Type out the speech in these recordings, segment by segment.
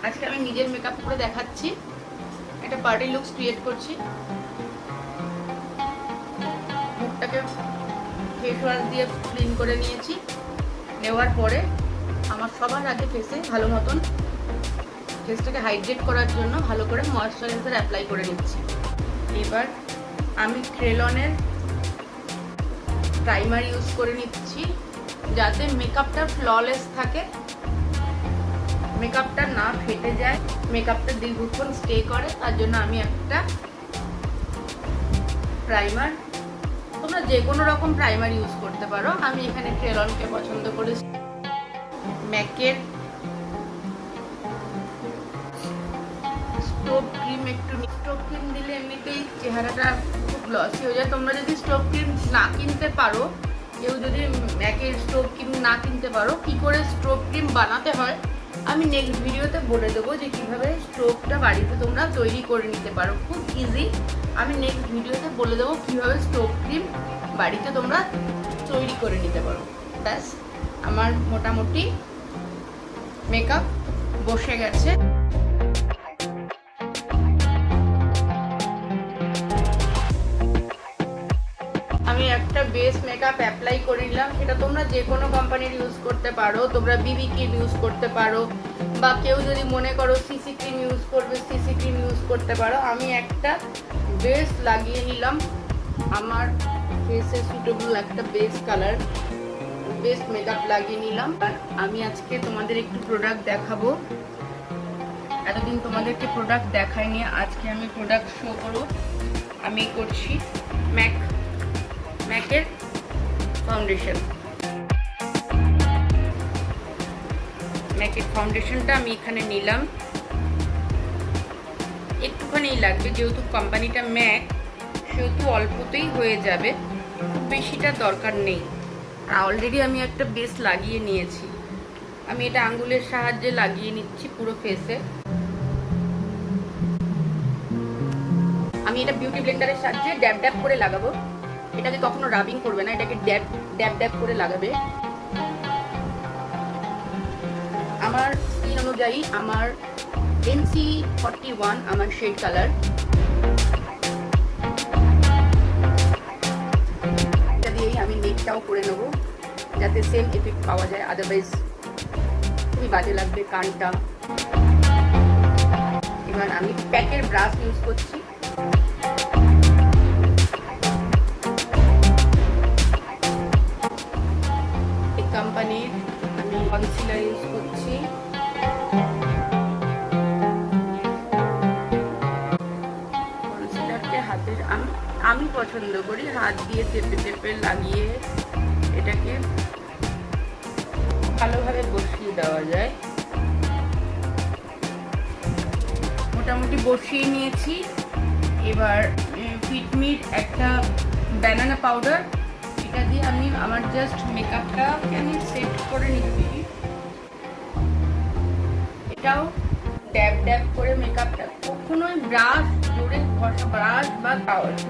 আজকে আমি নিজের মেকআপ করে দেখাচ্ছি। একটা পার্টি লুকস ক্রিয়েট করছি। মুখটাকে ফেস ওয়াশ দিয়ে ক্লিন করে নিয়েছি। নেওয়ার পরে আমার সবার আগে ফেসে ভালো মতন ফেসটাকে হাইড্রেট করার জন্য ভালো করে ময়েশ্চারাইজার অ্যাপ্লাই করে নিচ্ছি। এবার আমি ক্রেলনের প্রাইমার ইউজ করে নিচ্ছি যাতে মেকআপটা ফ্ললেস থাকে, মেকআপটা না ফেটে যায়, মেকআপটা দীর্ঘক্ষণ স্টে করে। তার জন্য আমি একটা প্রাইমার, তোমরা যে কোনো রকম প্রাইমার ইউজ করতে পারো। আমি এখানে ক্রেলনকে পছন্দ করেছি। ম্যাকের স্টোভ ক্রিম, একটু স্টোভ ক্রিম দিলে এমনিতেই চেহারাটা খুব গ্লসি হয়ে যায়। তোমরা যদি স্টোভ ক্রিম না কিনতে পারো, কেউ যদি ম্যাকের স্টোভ ক্রিম না কিনতে পারো, কি করে স্টোভ ক্রিম বানাতে হয় আমি নেক্সট ভিডিওতে বলে দেবো, যে কিভাবে স্টোভটা বাড়িতে তোমরা তৈরি করে নিতে পারো। খুব ইজি। আমি নেক্সট ভিডিওতে বলে দেবো কিভাবে স্টোভ ক্রিম বাড়িতে তোমরা তৈরি করে নিতে পারো। ব্যাস, আমার মোটামুটি মেকআপ বসে গেছে। আমি একটা বেস মেকআপ অ্যাপ্লাই করে নিলাম। সেটা তোমরা যে কোনো কোম্পানির ইউজ করতে পারো। তোমরা বিবি ক্রিম ইউজ করতে পারো, বা কেউ যদি মনে করো সিসি ক্রিম ইউজ করবে, সিসি ক্রিম ইউজ করতে পারো। আমি একটা বেস লাগিয়ে নিলাম, আমার ফেসে সুটেবল একটা বেস কালার, বেস মেকআপ লাগিয়ে নিলাম। আর আমি আজকে তোমাদের একটু প্রোডাক্ট দেখাবো। এতদিন তোমাদেরকে প্রোডাক্ট দেখাইনি, আজকে আমি প্রোডাক্ট শো করব। আমি করছি ম্যাকের ফাউন্ডেশন। ম্যাকের ফাউন্ডেশনটা আমি এখানে নিলাম। একটুখানি লাগবে, যেহেতু কোম্পানিটা ম্যাক, সেহেতু অল্পতেই হয়ে যাবে, খুব বেশিটা দরকার নেই। আর অলরেডি আমি একটা বেস লাগিয়ে নিয়েছি। আমি এটা আঙ্গুলের সাহায্যে লাগিয়ে নিচ্ছি পুরো ফেসে। আমি এটা বিউটি ব্লেন্ডারের সাহায্যে ড্যাব ড্যাব করে লাগাবো। এটাকে কখনো রাবিং করবে না, এটাকে ড্যাব ড্যাব করে লাগাবে। আমার স্কিন অনুযায়ী আমার NC41 আমার শেড কালার। এটা দিয়েই আমি নেকটাও করে নেব, যাতে সেম এফেক্ট পাওয়া যায়, আদারওয়াইজ খুবই বাজে লাগবে কানটা। এবার আমি প্যাকের ব্রাশ ইউজ করছি। কোম্পানির আমি কনসিলার ইউজ করছি। কনসিলারকে হাতের আমি পছন্দ করি হাত দিয়ে চেপে চেপে লাগিয়ে এটাকে ভালোভাবে বসিয়ে দেওয়া যায়। মোটামুটি বসিয়ে নিয়েছি। এবার ফিটমির একটা ব্যানানা পাউডার, এটা দিয়ে আমি আমার জাস্ট মেকআপটাকে আমি সেট করে নিচ্ছি। এটাও ড্যাব ড্যাব করে মেকআপটা, কখনোই ব্রাশ জোরে ঘষা, ব্রাশ বা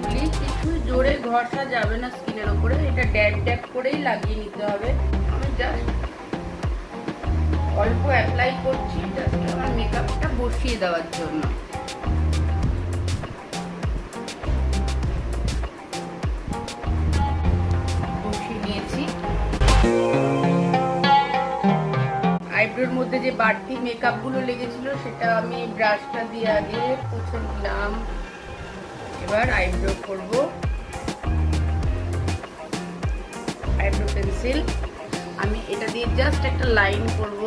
তুলি কিছু জোরে ঘষা যাবে না স্কিনের ওপরে। এটা ড্যাব ড্যাব করেই লাগিয়ে নিতে হবে। আমি জাস্ট অল্প অ্যাপ্লাই করছি, জাস্ট আমার মেকআপটা বসিয়ে দেওয়ার জন্য। আইব্রোর মধ্যে যে বাড়তি মেকআপ গুলো লেগেছিল সেটা আমি ব্রাশটা দিয়ে আগে মুছে নিলাম। এবার আইব্রো করব। আইব্রো পেন্সিল আমি এটা দিয়ে জাস্ট একটা লাইন করব।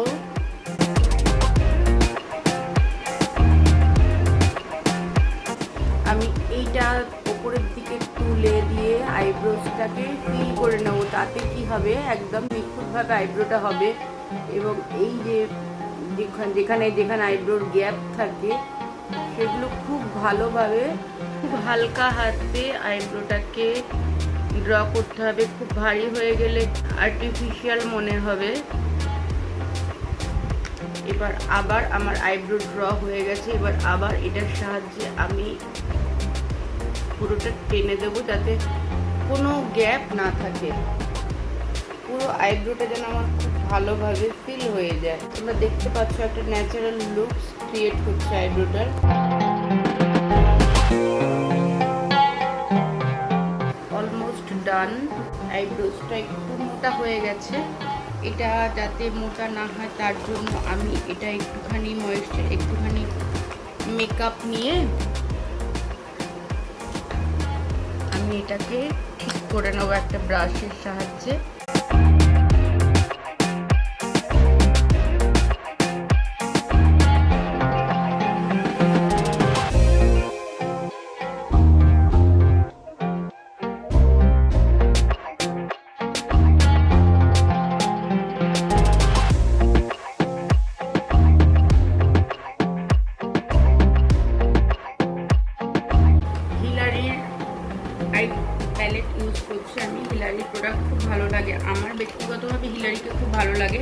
আমি এইটা উপরের দিকে তুলে দিয়ে আইব্রোসটাকে ফিল করে নেব। তাতে কি হবে, একদম নিখুঁতভাবে আইব্রোটা হবে। এবং এই যে যেখানে যেখানে আইব্রোর গ্যাপ থাকে সেগুলো খুব ভালোভাবে, খুব হালকা হাতে আইব্রোটাকে ড্র করতে হবে। খুব ভারী হয়ে গেলে আর্টিফিশিয়াল মনে হবে। এবার আবার আমার আইব্রো ড্র হয়ে গেছে। এবার আবার এটার সাহায্যে আমি পুরোটা টেনে দেবো, যাতে কোনো গ্যাপ না থাকে। পুরো আইব্রোটা যেন আমার খুব ভালোভাবে ফিল হয়ে যায়। তোমরা দেখতে পাচ্ছ একটা ন্যাচারাল লুক ক্রিয়েট করছে আইব্রোটার। Almost done. আইব্রোসটা একটু মোটা হয়ে গেছে, এটা যাতে মোটা না হয় তার জন্য আমি এটা একটুখানি মেকআপ নিয়ে আমি এটাকে ঠিক করে নেবো একটা ব্রাশের সাহায্যে। প্যালেট ইউজ করছি আমি। হিলারির প্রোডাক্ট খুব ভালো লাগে আমার, ব্যক্তিগতভাবে হিলারিকে খুব ভালো লাগে।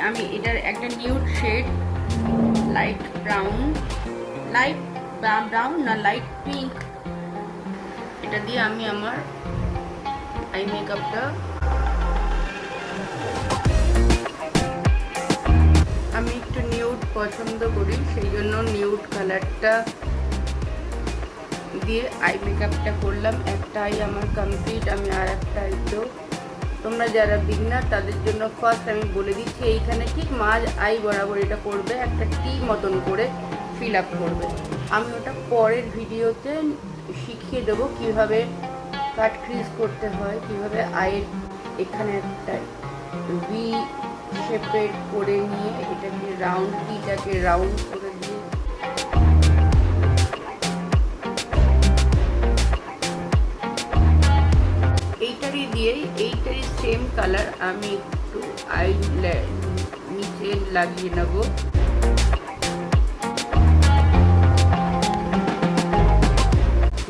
আমি এটার একটা নিউড শেড লাইট ব্রাউন না লাইট পিঙ্ক, এটা দিয়ে আমি আমার আই মেকআপটা আমি একটু নিউড পছন্দ করি, সেই জন্য নিউড কালারটা দিয়ে আই মেকআপটা করলাম। একটা আই আমার কমপ্লিট, আমি আর একটা আই তো তোমরা যারা বিগিনার তাদের জন্য ফার্স্ট আমি বলে দিচ্ছি, এইখানে ঠিক মাঝ আই বরাবর এটা করবে, একটা টি মতন করে ফিল আপ করবে। আমি ওটা পরের ভিডিওতে শিখিয়ে দেবো কিভাবে কাট ক্রিজ করতে হয়, কিভাবে আইয়ের এখানে একটা ভি শেপের করে নিয়ে এটাকে টিটাকে রাউন্ড করে দিয়ে এইটারই সেম কালার আমি একটু নিচে লাগিয়ে নেব।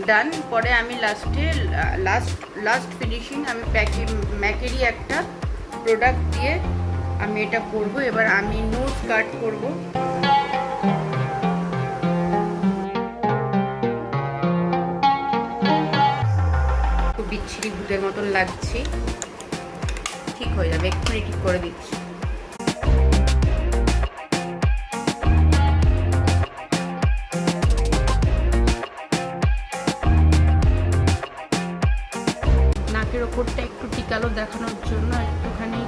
ডান। পরে আমি লাস্ট ফিনিশিং আমি ম্যাকেরই একটা প্রোডাক্ট দিয়ে আমি এটা করব। এবার আমি নোজ কাট করব। বিচ্ছিরি ভূতের মতন লাগছে, ঠিক হয়ে যাবে, এক্ষুনি ঠিক করে দিচ্ছি। নাকের ওপরটা একটু টিকালো দেখানোর জন্য একটুখানি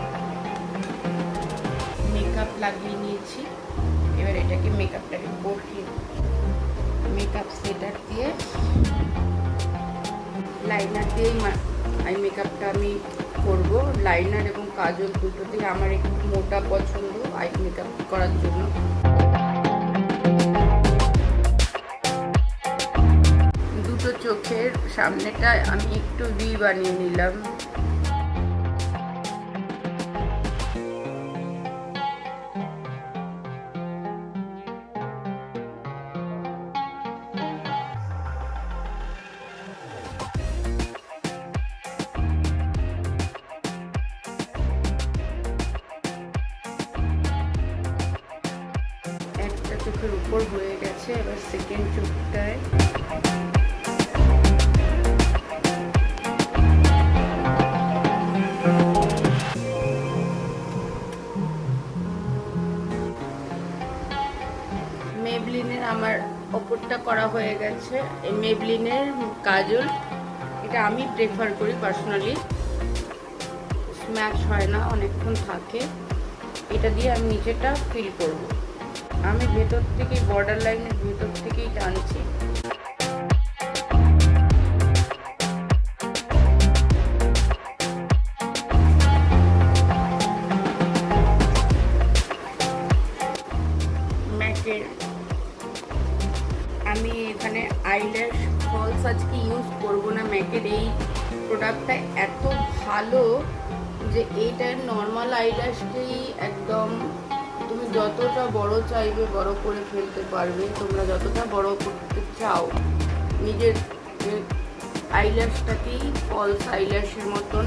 মেকআপ লাগিয়ে নিয়েছি। এবার এটাকে মেকআপটাকে বসিয়ে মেকআপ সেটার দিয়ে লাইনার দিয়েই আই মেকআপটা আমি করব। লাইনার এবং কাজল দুটোতেই আমার একটু মোটা পছন্দ আই মেকআপ করার জন্য। দুটো চোখের সামনেটা আমি একটু ভি বানিয়ে নিলাম। চোখের উপর হয়ে গেছে, এবার সেকেন্ড চোখটায় মেবলিনের আমার ওপরটা করা হয়ে গেছে। এই মেবলিনের কাজল, এটা আমি প্রেফার করি পার্সোনালি, স্ম্যাচ হয় না, অনেকক্ষণ থাকে। এটা দিয়ে আমি নিচেটা ফিল করব। আমি ভেতর থেকেই বর্ডার লাইনের ভেতর থেকেই টানছি। ম্যাকের আমি এখানে আইল্যাশ ফলস আজকে ইউজ করব না। ম্যাকের এই প্রোডাক্টটা এত ভালো যে এইটা নর্মাল আইল্যাশকেই একদম তুমি যতটা বড় চাইবে বড় করে ফেলতে পারবে। তোমরা যতটা বড় করতে চাও নিজের আইল্যাশটাকেই ফলস আইল্যাশের মতন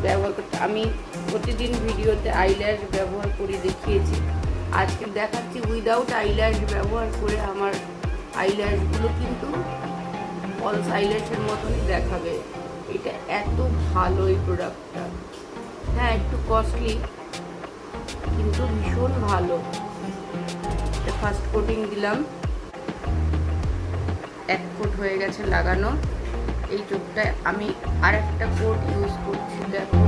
ব্যবহার করতে। আমি প্রতিদিন ভিডিওতে আইল্যাশ ব্যবহার করে দেখিয়েছি, আজকে দেখাচ্ছি উইদাউট আইল্যাশ ব্যবহার করে। আমার আইল্যাশগুলো কিন্তু ফলস আইল্যাশের মতনই দেখাবে। এটা এত ভালো এই প্রোডাক্টটা। হ্যাঁ, একটু কস্টলি, কিন্তু ভীষণ ভালো। ফার্স্ট কোটিং দিলাম, 1 কোট হয়ে গেছে লাগানো। এই চোখটায় আমি আরেকটা কোট ইউজ করছি, দেখো।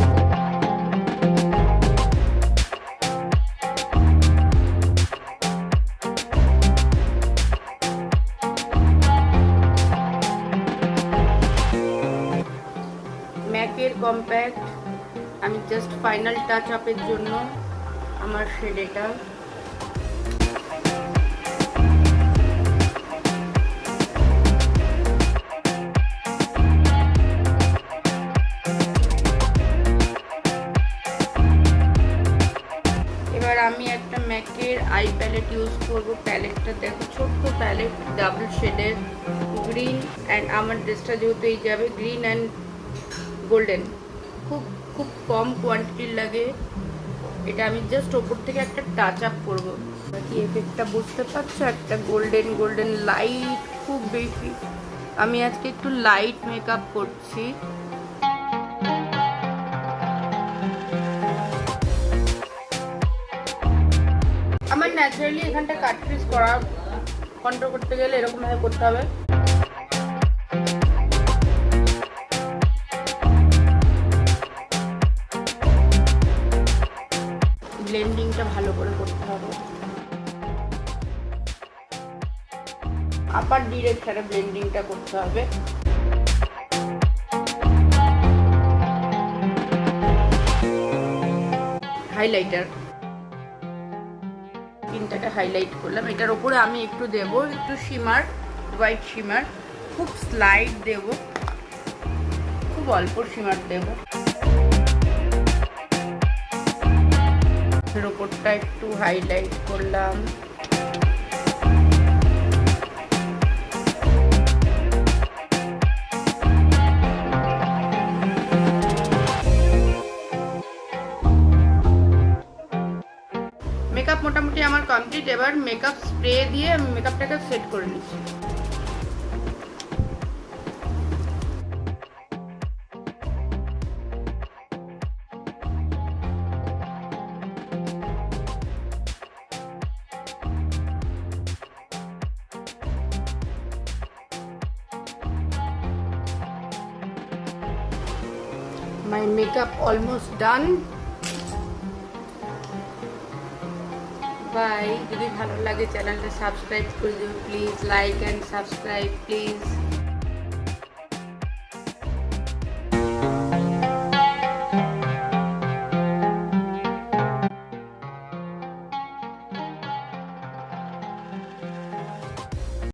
ম্যাকের কম্প্যাক্ট, আমি জাস্ট ফাইনাল টাচ আপের জন্য আমার শেড এটা। এবার আমি একটা ম্যাকের আই প্যালেট ইউজ করবো। প্যালেটটা দেখো, ছোট্ট প্যালেট, ডাবল শেডের, গ্রিন অ্যান্ড আমার ড্রেসটা যেহেতু এই যাবে গ্রিন অ্যান্ড গোল্ডেন, খুব খুব কম কোয়ান্টিটির লাগে। এটা আমি জাস্ট ওপর থেকে একটা টাচ আপ করবো। বাকি এফেক্টটা বুঝতে পারছো, একটা গোল্ডেন গোল্ডেন লাইট, খুব বেশি। আমি আজকে একটু লাইট মেকআপ করছি। আমার ন্যাচারালি এখানটা কাট ক্রিজ করা কন্ট্রোল করতে গেলে এরকম ভাবে করতে হবে। ব্লেন্ডিংটা ভালো করে করতে হবে, আপার ডিরেকশনে ব্লেন্ডিংটা করতে হবে। হাইলাইটার, তিনটাকে হাইলাইট করলাম। এটার উপরে আমি একটু দেব, একটু শিমার, হোয়াইট শিমার, খুব স্লাইড দেব, খুব অল্প শিমার দেব। এর ওপরটা একটু হাইলাইট করলাম। মেকআপ মোটামুটি আমার কমপ্লিট। এবার মেকআপ স্প্রে দিয়ে আমি মেকআপটাকে সেট করে নিচ্ছি। My makeup almost done. Bye. যদি ভালো লাগে চ্যানেলটা সাবস্ক্রাইব করে দিও please, like and subscribe please.